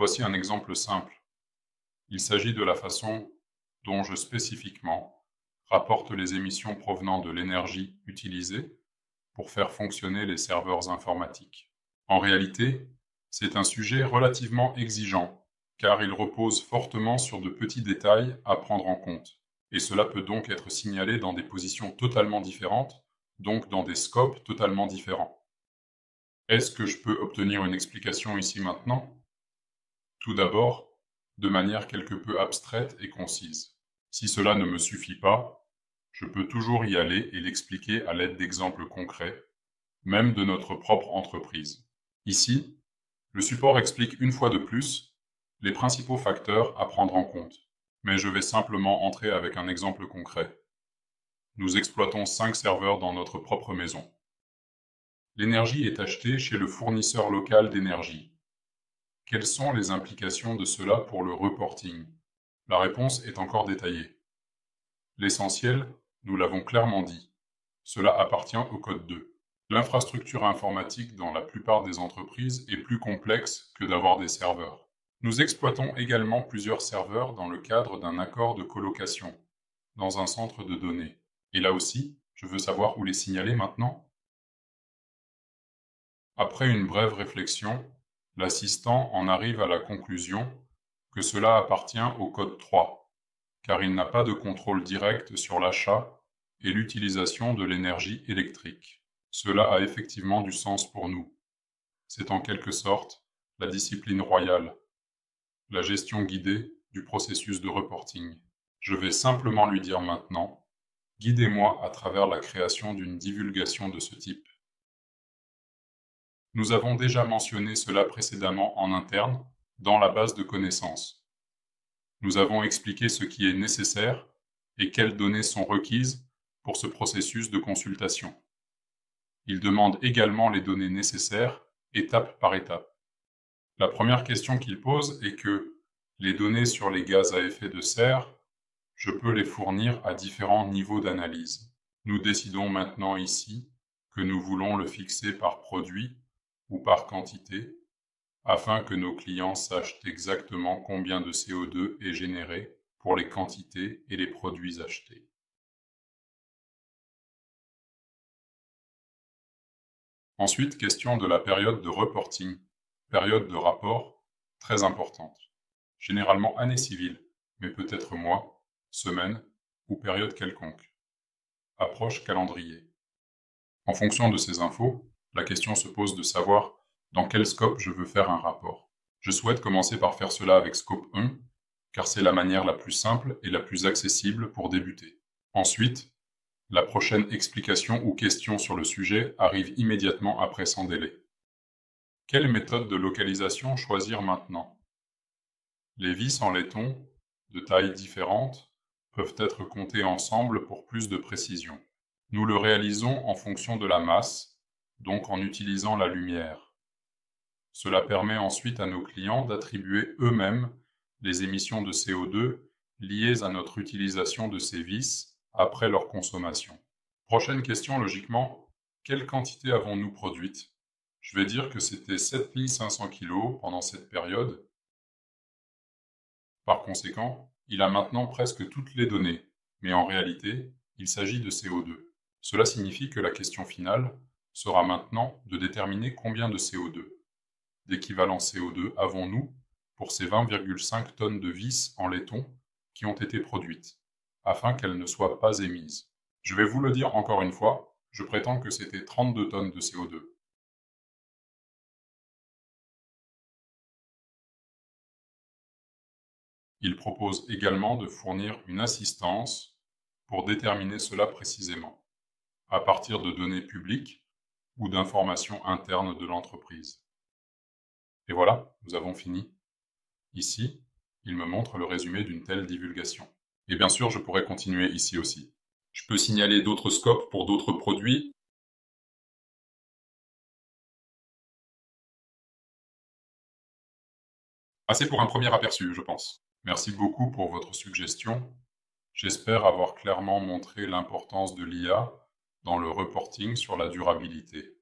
Voici un exemple simple. Il s'agit de la façon dont je spécifiquement rapporte les émissions provenant de l'énergie utilisée pour faire fonctionner les serveurs informatiques. En réalité, c'est un sujet relativement exigeant, car il repose fortement sur de petits détails à prendre en compte, et cela peut donc être signalé dans des positions totalement différentes, donc dans des scopes totalement différents. Est-ce que je peux obtenir une explication ici maintenant? Tout d'abord, de manière quelque peu abstraite et concise. Si cela ne me suffit pas, je peux toujours y aller et l'expliquer à l'aide d'exemples concrets, même de notre propre entreprise. Ici, le support explique une fois de plus les principaux facteurs à prendre en compte, mais je vais simplement entrer avec un exemple concret. Nous exploitons 5 serveurs dans notre propre maison. L'énergie est achetée chez le fournisseur local d'énergie. Quelles sont les implications de cela pour le reporting? La réponse est encore détaillée. L'essentiel, nous l'avons clairement dit, cela appartient au code 2. L'infrastructure informatique dans la plupart des entreprises est plus complexe que d'avoir des serveurs. Nous exploitons également plusieurs serveurs dans le cadre d'un accord de colocation, dans un centre de données. Et là aussi, je veux savoir où les signaler maintenant. Après une brève réflexion, l'assistant en arrive à la conclusion que cela appartient au code 3, car il n'a pas de contrôle direct sur l'achat et l'utilisation de l'énergie électrique. Cela a effectivement du sens pour nous. C'est en quelque sorte la discipline royale, la gestion guidée du processus de reporting. Je vais simplement lui dire maintenant, guidez-moi à travers la création d'une divulgation de ce type. Nous avons déjà mentionné cela précédemment en interne, dans la base de connaissances. Nous avons expliqué ce qui est nécessaire et quelles données sont requises pour ce processus de consultation. Il demande également les données nécessaires, étape par étape. La première question qu'il pose est que les données sur les gaz à effet de serre, je peux les fournir à différents niveaux d'analyse. Nous décidons maintenant ici que nous voulons le fixer par produit ou par quantité, afin que nos clients sachent exactement combien de CO2 est généré pour les quantités et les produits achetés. Ensuite, question de la période de reporting, période de rapport très importante, généralement année civile, mais peut-être mois, semaine ou période quelconque. Approche calendrier. En fonction de ces infos, la question se pose de savoir dans quel scope je veux faire un rapport. Je souhaite commencer par faire cela avec Scope 1, car c'est la manière la plus simple et la plus accessible pour débuter. Ensuite, la prochaine explication ou question sur le sujet arrive immédiatement après sans délai. Quelle méthode de localisation choisir maintenant? Les vis en laiton, de tailles différentes, peuvent être comptées ensemble pour plus de précision. Nous le réalisons en fonction de la masse, donc en utilisant la lumière. Cela permet ensuite à nos clients d'attribuer eux-mêmes les émissions de CO2 liées à notre utilisation de ces vis après leur consommation. Prochaine question, logiquement, quelle quantité avons-nous produite? Je vais dire que c'était 7500 kg pendant cette période. Par conséquent, il a maintenant presque toutes les données, mais en réalité, il s'agit de CO2. Cela signifie que la question finale sera maintenant de déterminer combien de CO2, d'équivalent CO2 avons-nous pour ces 20,5 tonnes de vis en laiton qui ont été produites, afin qu'elles ne soient pas émises. Je vais vous le dire encore une fois, je prétends que c'était 32 tonnes de CO2. Il propose également de fournir une assistance pour déterminer cela précisément, à partir de données publiques ou d'informations internes de l'entreprise. Et voilà, nous avons fini. Ici, il me montre le résumé d'une telle divulgation. Et bien sûr, je pourrais continuer ici aussi. Je peux signaler d'autres scopes pour d'autres produits. Assez pour un premier aperçu, je pense. Merci beaucoup pour votre suggestion. J'espère avoir clairement montré l'importance de l'IA dans le reporting sur la durabilité.